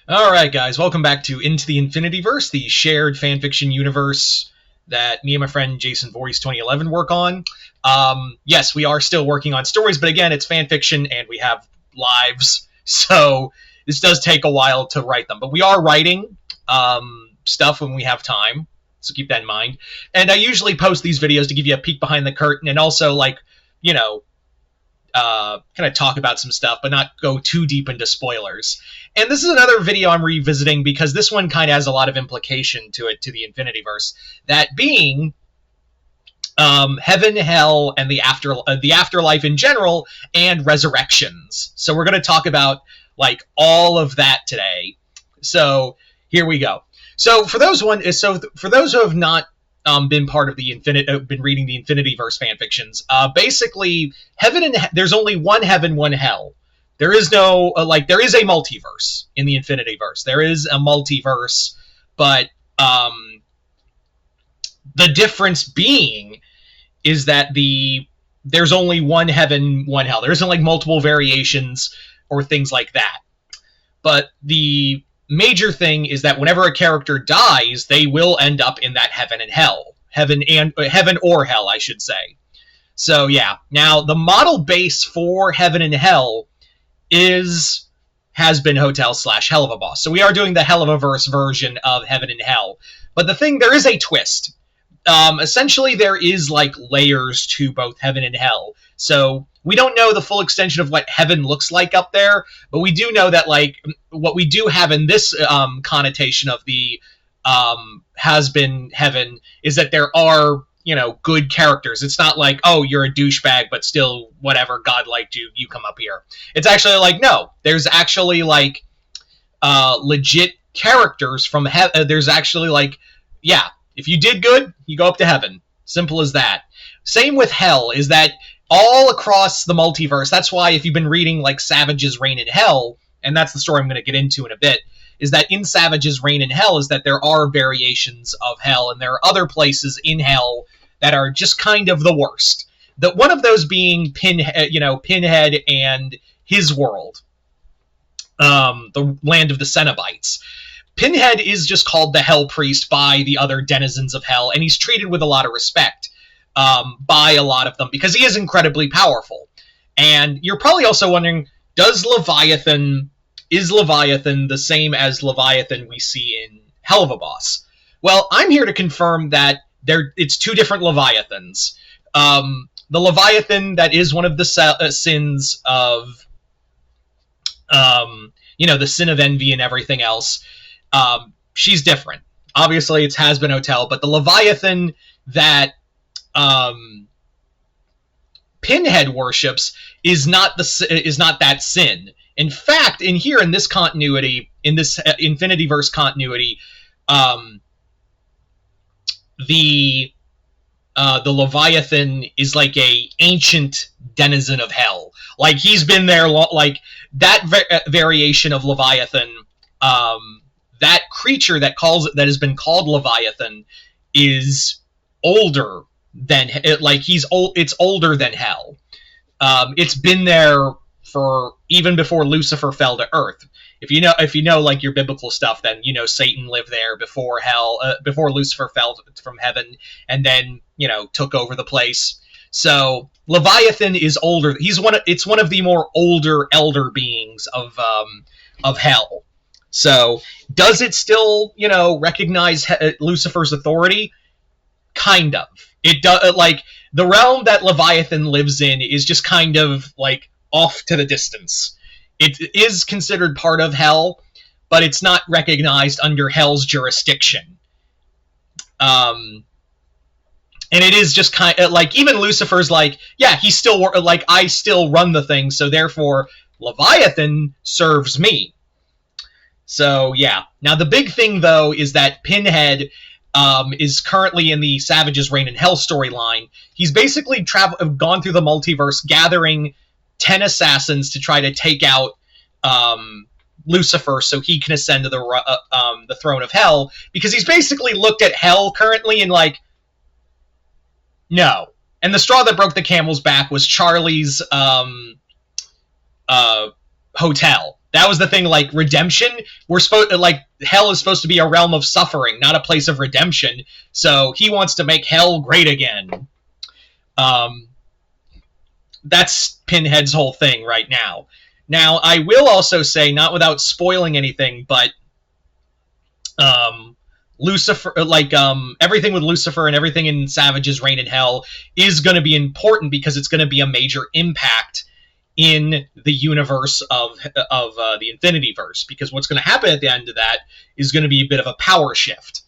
Alright guys, welcome back to Into the Infinityverse, the shared fanfiction universe that me and my friend Jason Voorhees 2011 work on. Yes, we are still working on stories, but again, it's fanfiction and we have lives, so this does take a while to write them. But we are writing stuff when we have time, so keep that in mind. And I usually post these videos to give you a peek behind the curtain and also, like, you know, kind of talk about some stuff, but not go too deep into spoilers. And this is another video I'm revisiting because this one kind of has a lot of implication to it, to the Infinityverse. That being heaven, hell, and the afterlife in general, and resurrections. So we're going to talk about like all of that today. So here we go. So for those who have not been part of the been reading the Infinityverse fanfictions, basically there's only one heaven, one hell. There is no there is a multiverse in the Infinityverse. There is a multiverse, but the difference being is that there's only one heaven, one hell. There isn't like multiple variations or things like that. But the major thing is that whenever a character dies, they will end up in that heaven and hell. Heaven or hell, I should say. So yeah. Now the model base for heaven and hell has been Hotel / Hell of a Boss. So we are doing the Hell of a Verse version of Heaven and Hell. But there is a twist. Essentially, there is like layers to both Heaven and Hell. So we don't know the full extension of what Heaven looks like up there, but we do know that like what we do have in this connotation of the has been Heaven is that there are, good characters. It's not like, oh, you're a douchebag, but still, whatever, God liked you, you come up here. It's actually like, no, there's actually like legit characters from heaven. There's actually like, yeah, if you did good, you go up to heaven. Simple as that. Same with hell, is that all across the multiverse, that's why if you've been reading like Savage's Reign in Hell, and that's the story I'm going to get into in a bit, is that in Savage's Reign in Hell is that there are variations of hell, and there are other places in hell that are just kind of the worst. One of those being Pinhead and his world, the land of the Cenobites. Pinhead is just called the Hell Priest by the other denizens of hell, and he's treated with a lot of respect by a lot of them because he is incredibly powerful. And you're probably also wondering, is Leviathan the same as Leviathan we see in Hell of a Boss? Well, I'm here to confirm that it's two different Leviathans. The Leviathan that is one of the sins of, the sin of envy and everything else, she's different. Obviously, it's Has Been Hotel, but the Leviathan that Pinhead worships is not that sin. In fact, in this continuity, in this Infinityverse continuity, the Leviathan is like a ancient denizen of hell. Like he's been there, like that variation of Leviathan. That creature that has been called Leviathan is older than it's older than hell. It's been there for even before Lucifer fell to earth. If you know like your biblical stuff, then Satan lived there before hell, before Lucifer fell from heaven, and then took over the place. So Leviathan is older. It's one of the more older elder beings of hell. So does it still recognize Lucifer's authority? Kind of. It does. Like the realm that Leviathan lives in is just kind of like off to the distance. It is considered part of hell, but it's not recognized under hell's jurisdiction. And it is just kind of like, even Lucifer's like, yeah, he's still like, I still run the thing, so therefore Leviathan serves me. So yeah. Now the big thing though is that Pinhead is currently in the Savage's Reign in Hell storyline. He's basically gone through the multiverse, gathering 10 assassins to try to take out Lucifer so he can ascend to the throne of hell, because he's basically looked at hell currently and like, no. And the straw that broke the camel's back was Charlie's hotel. That was the thing, like, redemption, we're supposed, like, hell is supposed to be a realm of suffering, not a place of redemption, so he wants to make hell great again. That's Pinhead's whole thing right now. Now, I will also say, not without spoiling anything, but Lucifer, like, everything with Lucifer and everything in Savage's Reign in Hell is going to be important because it's going to be a major impact in the universe of the Infinityverse, because what's going to happen at the end of that is going to be a bit of a power shift.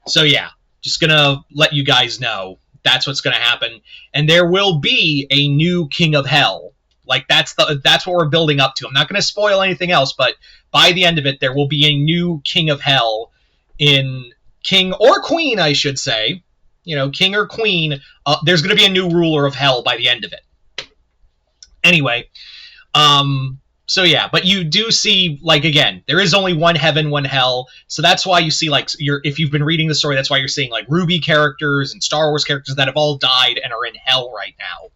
So yeah, just going to let you guys know that's what's going to happen, and there will be a new King of Hell. Like, that's what we're building up to. I'm not going to spoil anything else, but by the end of it, there will be a new King of Hell, in King or Queen, I should say. You know, King or Queen. There's going to be a new ruler of Hell by the end of it. Anyway, so yeah, but you do see, like, again, there is only one heaven, one hell, so that's why you see, like, if you've been reading the story, that's why you're seeing, like, Ruby characters and Star Wars characters that have all died and are in hell right now.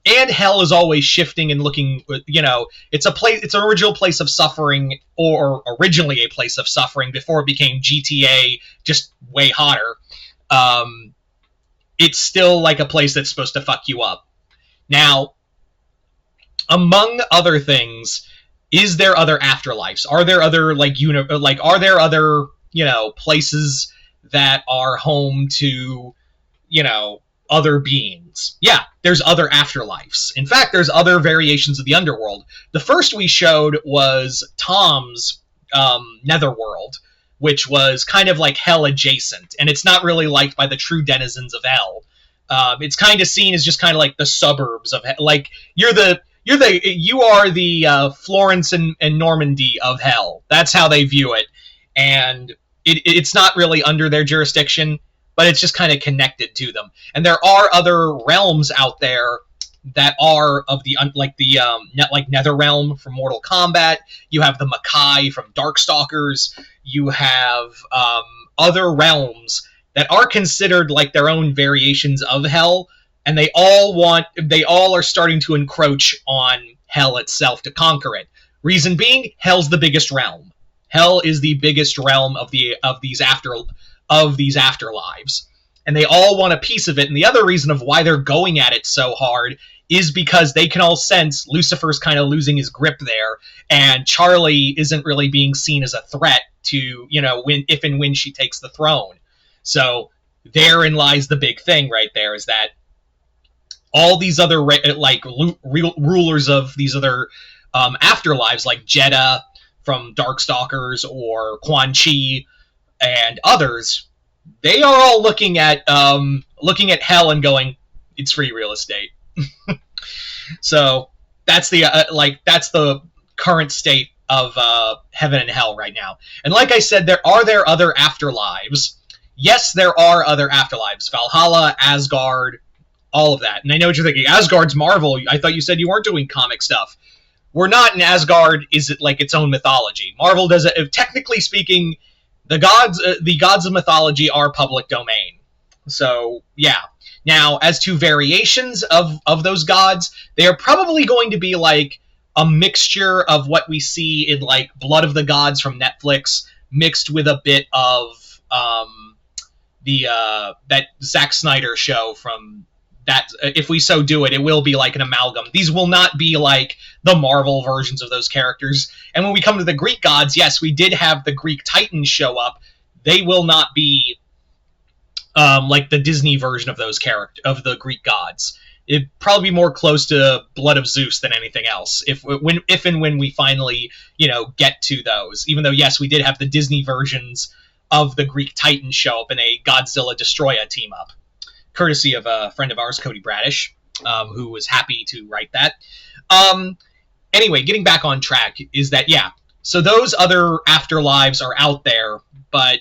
And hell is always shifting and looking, you know, it's an original place of suffering, or originally a place of suffering before it became GTA, just way hotter. It's still, like, a place that's supposed to fuck you up. Now, among other things, is there other afterlives? Are there other, like, are there other, you know, places that are home to, you know, other beings? Yeah, there's other afterlives. In fact, there's other variations of the underworld. The first we showed was Tom's netherworld, which was kind of like hell adjacent, and it's not really liked by the true denizens of hell. It's kind of seen as just kind of like the suburbs of hell. Like, you are the Florence and Normandy of hell. That's how they view it, and it's not really under their jurisdiction, but it's just kind of connected to them. And there are other realms out there that are of the, like, the like Netherrealm from Mortal Kombat. You have the Makai from Darkstalkers. You have other realms that are considered like their own variations of hell, and they all are starting to encroach on hell itself to conquer it. Reason being, hell's the biggest realm. Hell is the biggest realm of these afterlives, and they all want a piece of it. And the other reason of why they're going at it so hard is because they can all sense Lucifer's kind of losing his grip there, and Charlie isn't really being seen as a threat to, you know, if and when she takes the throne. So therein lies the big thing right there, is that all these other rulers of these other afterlives, like Jeddah from Darkstalkers or Quan Chi and others, they are all looking at hell and going, it's free real estate. So that's the current state of heaven and hell right now. And like I said, there are other afterlives. Yes, there are other afterlives. Valhalla, Asgard, all of that. And I know what you're thinking. Asgard's Marvel. I thought you said you weren't doing comic stuff. We're not, and Asgard is like its own mythology. Marvel does it. Technically speaking, the gods of mythology are public domain. So, yeah. Now, as to variations of those gods, they are probably going to be like a mixture of what we see in, like, Blood of the Gods from Netflix, mixed with a bit of that Zack Snyder show from that. If we so do it, it will be like an amalgam. These will not be like the Marvel versions of those characters. And when we come to the Greek gods, yes, we did have the Greek Titans show up. They will not be like the Disney version of those of the Greek gods. It'd probably be more close to Blood of Zeus than anything else, if and when we finally, you know, get to those. Even though, yes, we did have the Disney versions of the Greek Titans show up in a Godzilla Destroya team-up, courtesy of a friend of ours, Cody Bradish, who was happy to write that. Anyway, getting back on track, is that, yeah, so those other afterlives are out there, but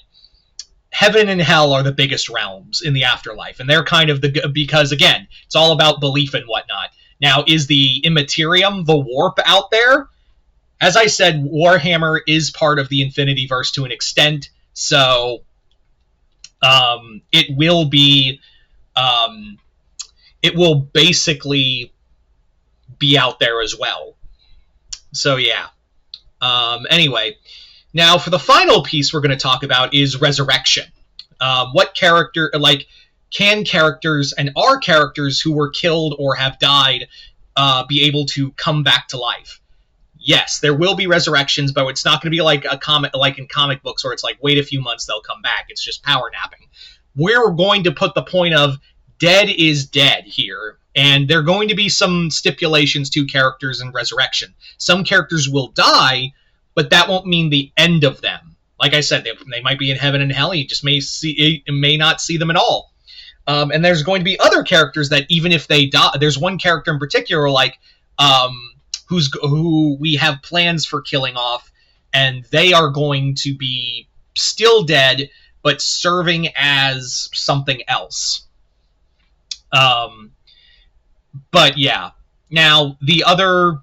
heaven and hell are the biggest realms in the afterlife, and they're kind of because, again, it's all about belief and whatnot. Now, is the Immaterium, the warp, out there? As I said, Warhammer is part of the Infinityverse to an extent, so it will be, it will basically be out there as well. So yeah. Anyway, now for the final piece we're going to talk about is resurrection. What character, like, can characters and are characters who were killed or have died be able to come back to life? Yes, there will be resurrections, but it's not going to be like a comic, like in comic books, where it's like wait a few months they'll come back. It's just power napping. We're going to put the point of dead is dead here, and there are going to be some stipulations to characters in resurrection. Some characters will die, but that won't mean the end of them. Like I said, they might be in heaven and hell. You just may not see them at all. And there's going to be other characters that even if they die, there's one character in particular, like who we have plans for killing off, and they are going to be still dead, but serving as something else. But yeah, now the other,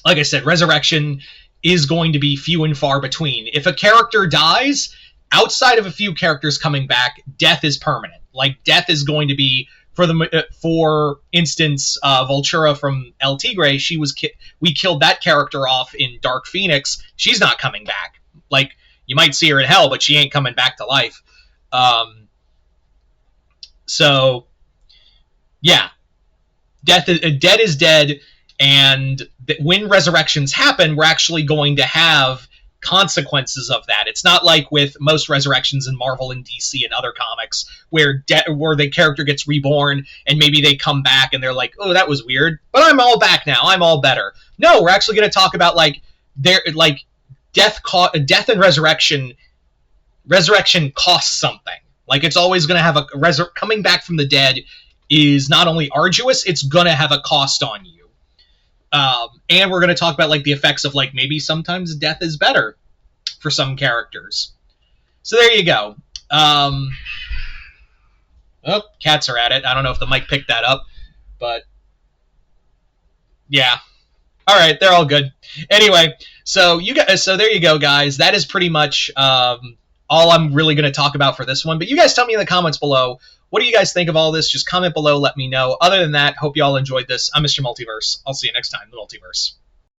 like I said, resurrection is going to be few and far between. If a character dies, outside of a few characters coming back, death is permanent. Like, death is going to be, for instance, Vultura from El Tigre, we killed that character off in Dark Phoenix. She's not coming back. Like, you might see her in hell, but she ain't coming back to life. So, yeah, dead is dead, and when resurrections happen, we're actually going to have consequences of that. It's not like with most resurrections in Marvel and DC and other comics where the character gets reborn and maybe they come back and they're like, oh, that was weird, but I'm all back now, I'm all better. No, we're actually going to talk about death and resurrection costs something. Like, it's always going to have coming back from the dead is not only arduous, it's going to have a cost on you. And we're going to talk about, like, the effects of, like, maybe sometimes death is better for some characters. So there you go. Oh, cats are at it. I don't know if the mic picked that up, but yeah. All right, they're all good. Anyway, so there you go, guys. That is pretty much all I'm really going to talk about for this one. But you guys tell me in the comments below, what do you guys think of all this? Just comment below, let me know. Other than that, hope you all enjoyed this. I'm Mr. Multiverse. I'll see you next time, the Multiverse.